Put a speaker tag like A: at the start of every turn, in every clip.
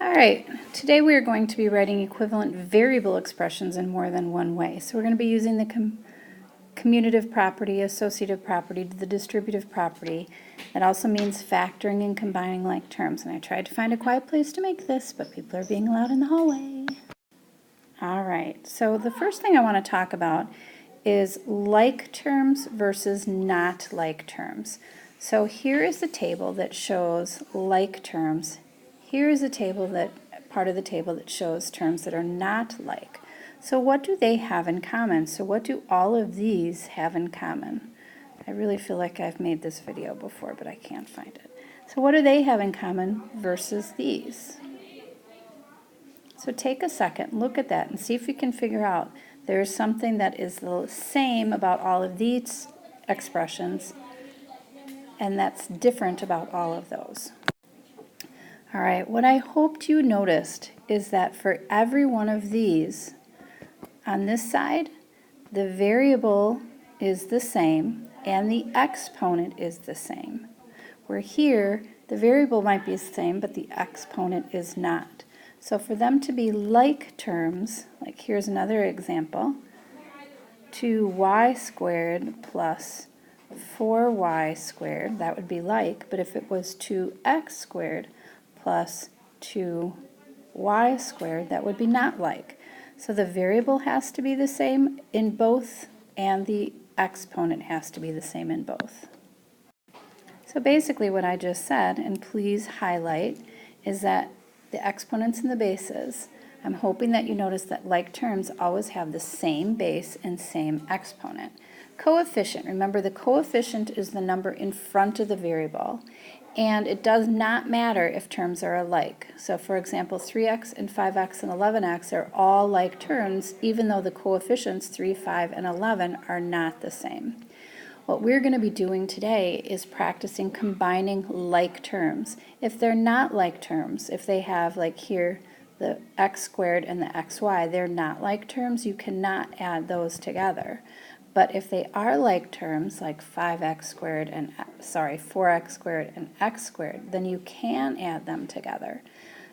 A: All right, today we are going to be writing equivalent variable expressions in more than one way. So we're going to be using the commutative property, associative property, the distributive property. That also means factoring and combining like terms. And I tried to find a quiet place to make this, but people are being loud in the hallway. All right, so the first thing I want to talk about is like terms versus not like terms. So here is the table that shows like terms. Here is a table part of the table that shows terms that are not like. So what do they have in common? So what do all of these have in common? I really feel like I've made this video before, but I can't find it. So what do they have in common versus these? So take a second, look at that, and see if you can figure out there's something that is the same about all of these expressions, and that's different about all of those. All right, what I hoped you noticed is that for every one of these, on this side, the variable is the same and the exponent is the same. Where here, the variable might be the same, but the exponent is not. So for them to be like terms, like here's another example, 2y squared plus 4y squared, that would be like, but if it was 2x squared plus 2y squared, that would be not like. So the variable has to be the same in both, and the exponent has to be the same in both. So basically what I just said, and please highlight, is that the exponents and the bases, I'm hoping that you notice that like terms always have the same base and same exponent. Coefficient, remember the coefficient is the number in front of the variable, and it does not matter if terms are alike. So for example, 3x and 5x and 11x are all like terms, even though the coefficients 3, 5, and 11 are not the same. What we're going to be doing today is practicing combining like terms. If they're not like terms, if they have, like here, the x squared and the xy, they're not like terms, you cannot add those together. But if they are like terms, like 4x squared and x squared, then you can add them together.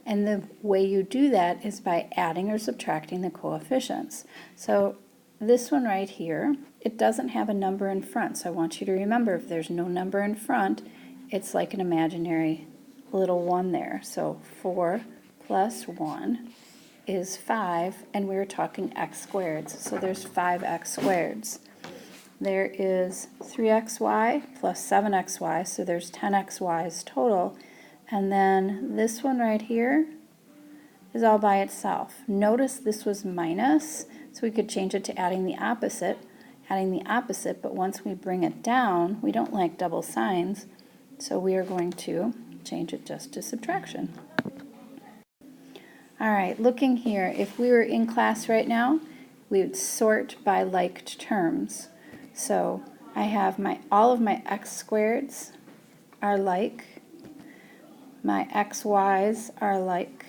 A: And the way you do that is by adding or subtracting the coefficients. So this one right here, it doesn't have a number in front, so I want you to remember if there's no number in front, it's like an imaginary little 1 there. So 4 plus 1 is 5, and we're talking x squareds, so there's 5x squareds. There is 3xy plus 7xy, so there's 10xy's total, and then this one right here is all by itself. Notice this was minus, so we could change it to adding the opposite, but once we bring it down, we don't like double signs, so we are going to change it just to subtraction. All right, looking here, if we were in class right now, we would sort by liked terms. So I have all of my x squareds are like, my xy's are like,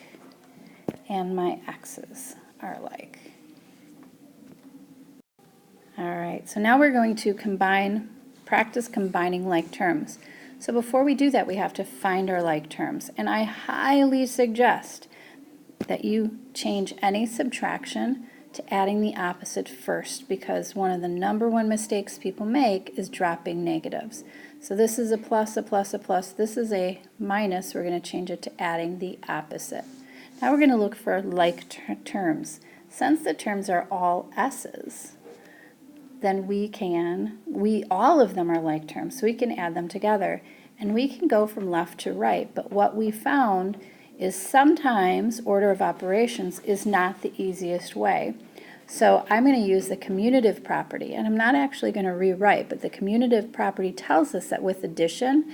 A: and my x's are like. All right, so now we're going to practice combining like terms. So before we do that, we have to find our like terms. And I highly suggest that you change any subtraction to adding the opposite first, because one of the #1 mistakes people make is dropping negatives. So this is a plus, a plus, a plus. This is a minus. We're going to change it to adding the opposite. Now we're going to look for like terms. Since the terms are all s's, then all of them are like terms, so we can add them together. And we can go from left to right, but what we found is sometimes order of operations is not the easiest way. So I'm going to use the commutative property, and I'm not actually going to rewrite, but the commutative property tells us that with addition,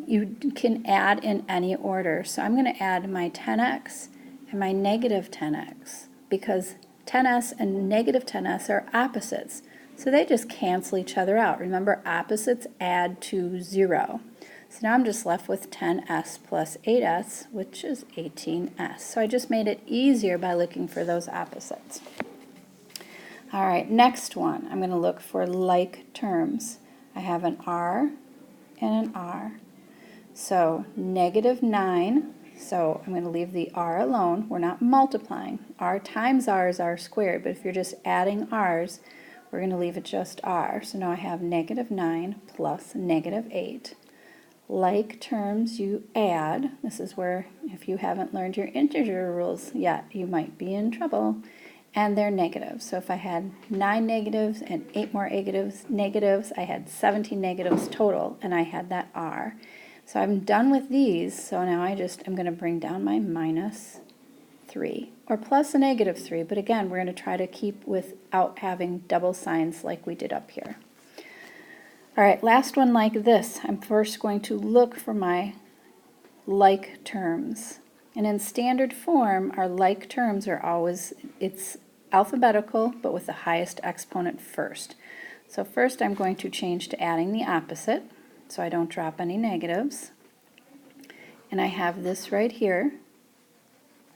A: you can add in any order. So I'm going to add my 10x and my negative 10x, because 10s and negative 10s are opposites. So they just cancel each other out. Remember, opposites add to 0. So now I'm just left with 10s plus 8s, which is 18s. So I just made it easier by looking for those opposites. All right, next one, I'm going to look for like terms. I have an r and an r. So negative 9 So I'm going to leave the r alone. We're not multiplying. R times r is r squared, but if you're just adding r's, we're going to leave it just r. So now I have -9 plus -8. Like terms you add. This is where, if you haven't learned your integer rules yet, you might be in trouble. And they're negative. So if I had 9 negatives and 8 more negatives, I had 17 negatives total, and I had that r. So I'm done with these, so now I'm going to bring down my -3, or plus a -3, but again, we're going to try to keep without having double signs like we did up here. All right, last one like this. I'm first going to look for my like terms. And in standard form, our like terms are always, it's alphabetical, but with the highest exponent first. So first I'm going to change to adding the opposite, so I don't drop any negatives. And I have this right here.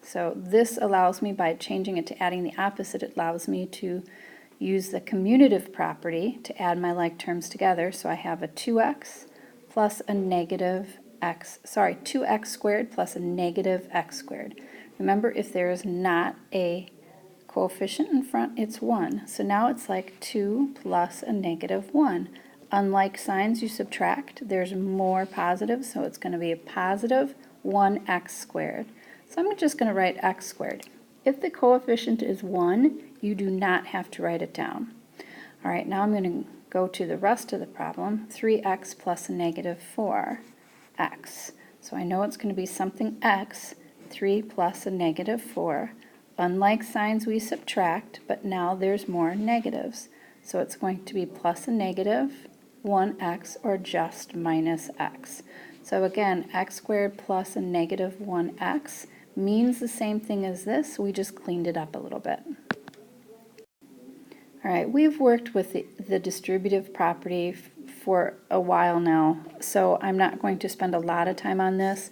A: So this allows me, by changing it to adding the opposite, it allows me to use the commutative property to add my like terms together. So I have a 2x plus a -2x squared plus a -x squared. Remember, if there is not a coefficient in front, it's 1. So now it's like 2 plus a -1. Unlike signs you subtract, there's more positives, so it's going to be a positive 1x squared. So I'm just going to write x squared. If the coefficient is 1, you do not have to write it down. All right, now I'm going to go to the rest of the problem. 3x plus a -4x. So I know it's going to be something x, 3 plus a -4. Unlike signs we subtract, but now there's more negatives. So it's going to be plus a -1x or just -x. So again, x squared plus a -1x means the same thing as this, we just cleaned it up a little bit. All right, we've worked with the distributive property for a while now, so I'm not going to spend a lot of time on this.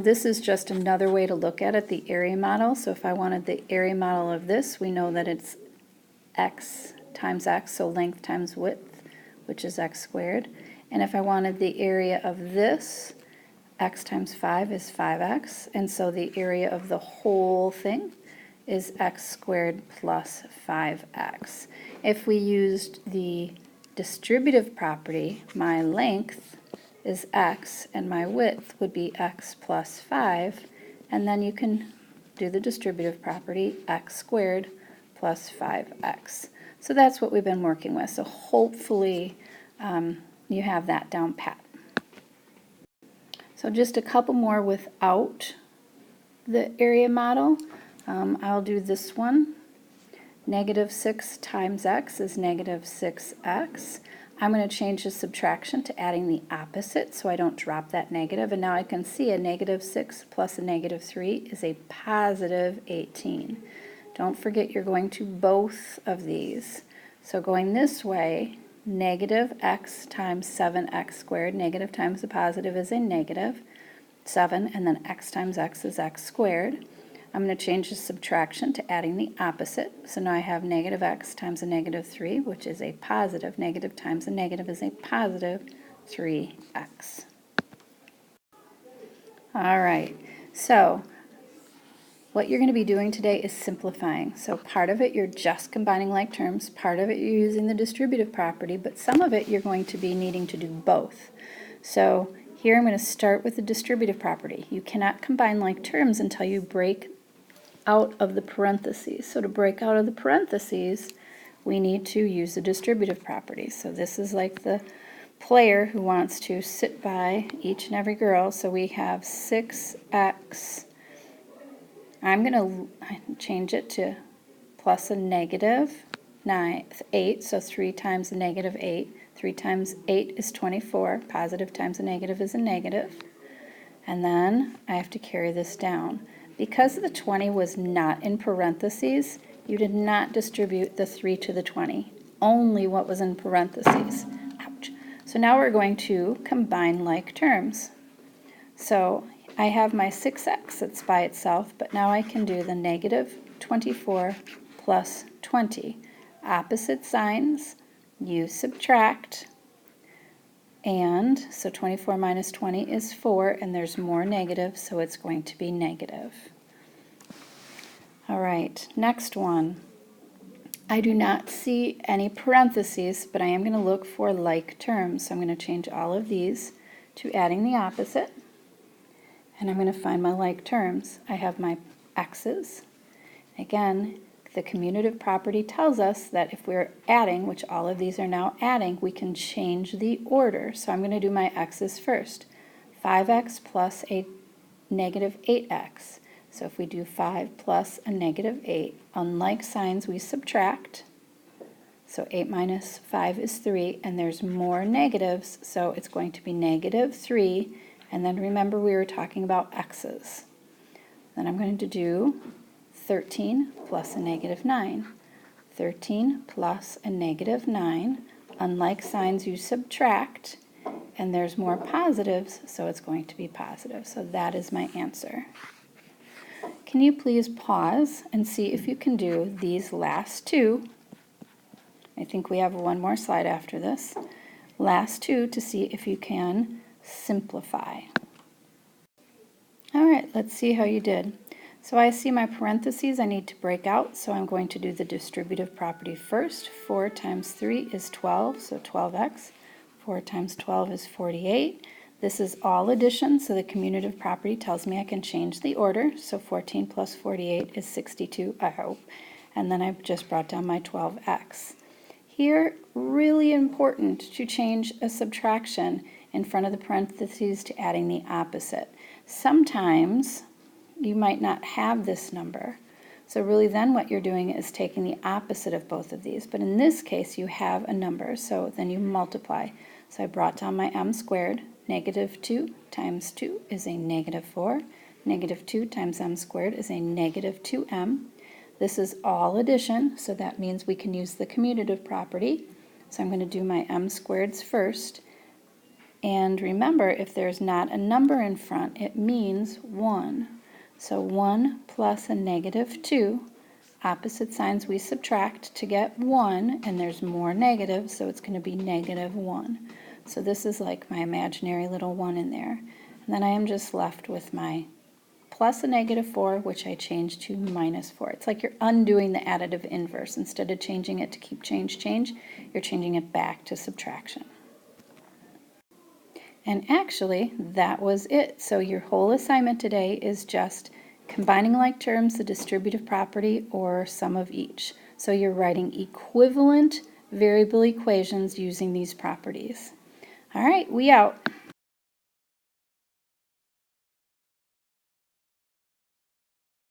A: This is just another way to look at it, the area model. So if I wanted the area model of this, we know that it's x times x, so length times width, which is x squared. And if I wanted the area of this, x times 5 is 5x, and so the area of the whole thing is x squared plus 5x. If we used the distributive property, my length is x and my width would be x plus 5, and then you can do the distributive property, x squared plus 5x. So that's what we've been working with. So hopefully you have that down pat. So just a couple more without the area model. I'll do this one. -6 times x is -6x. I'm going to change the subtraction to adding the opposite so I don't drop that negative. And now I can see a -6 plus a -3 is a positive 18. Don't forget you're going to both of these. So going this way, -x times 7x squared, negative times the positive is a -7, and then x times x is x squared. I'm going to change the subtraction to adding the opposite. So now I have -x times a -3, which is a positive. Negative times a negative is a positive 3x. All right, so what you're going to be doing today is simplifying. So part of it you're just combining like terms, part of it you're using the distributive property, but some of it you're going to be needing to do both. So here I'm going to start with the distributive property. You cannot combine like terms until you break out of the parentheses. So to break out of the parentheses, we need to use the distributive property. So this is like the player who wants to sit by each and every girl. So we have 6x. I'm going to change it to plus a -8, so 3 times a -8. 3 times 8 is 24. Positive times a negative is a negative. And then I have to carry this down. Because the 20 was not in parentheses, you did not distribute the 3 to the 20, only what was in parentheses. Ouch. So now we're going to combine like terms. So I have my 6x, it's by itself, but now I can do the -24 plus 20. Opposite signs, you subtract. And so 24 minus 20 is 4, and there's more negatives, so it's going to be negative. All right, next one. I do not see any parentheses, but I am going to look for like terms. So I'm going to change all of these to adding the opposite. And I'm going to find my like terms. I have my x's. Again, the commutative property tells us that if we're adding, which all of these are now adding, we can change the order. So I'm going to do my x's first. 5x plus a negative 8x. So if we do 5 plus a negative 8, unlike signs, we subtract. So 8 minus 5 is 3, and there's more negatives, so it's going to be negative 3. And then remember, we were talking about x's. Then I'm going to do 13 plus a negative 9. 13 plus a negative 9. Unlike signs, you subtract, and there's more positives, so it's going to be positive. So that is my answer. Can you please pause and see if you can do these last two? I think we have one more slide after this. Last two to see if you can simplify. All right, let's see how you did. So I see my parentheses I need to break out, so I'm going to do the distributive property first. 4 times 3 is 12, so 12x. 4 times 12 is 48. This is all addition, so the commutative property tells me I can change the order. So 14 plus 48 is 62, I hope. And then I've just brought down my 12x. Here, really important to change a subtraction in front of the parentheses to adding the opposite. Sometimes you might not have this number. So really then what you're doing is taking the opposite of both of these. But in this case, you have a number, so then you multiply. So I brought down my m squared. Negative 2 times 2 is a negative 4. Negative 2 times m squared is a negative 2m. This is all addition, so that means we can use the commutative property. So I'm going to do my m squareds first. And remember, if there's not a number in front, it means 1. So 1 plus a negative 2. Opposite signs we subtract to get 1, and there's more negatives, so it's going to be negative 1. So this is like my imaginary little 1 in there. And then I am just left with my plus a negative 4, which I changed to minus 4. It's like you're undoing the additive inverse. Instead of changing it to keep change, you're changing it back to subtraction. And actually, that was it. So your whole assignment today is just combining like terms, the distributive property, or sum of each. So you're writing equivalent variable equations using these properties. All right, we out.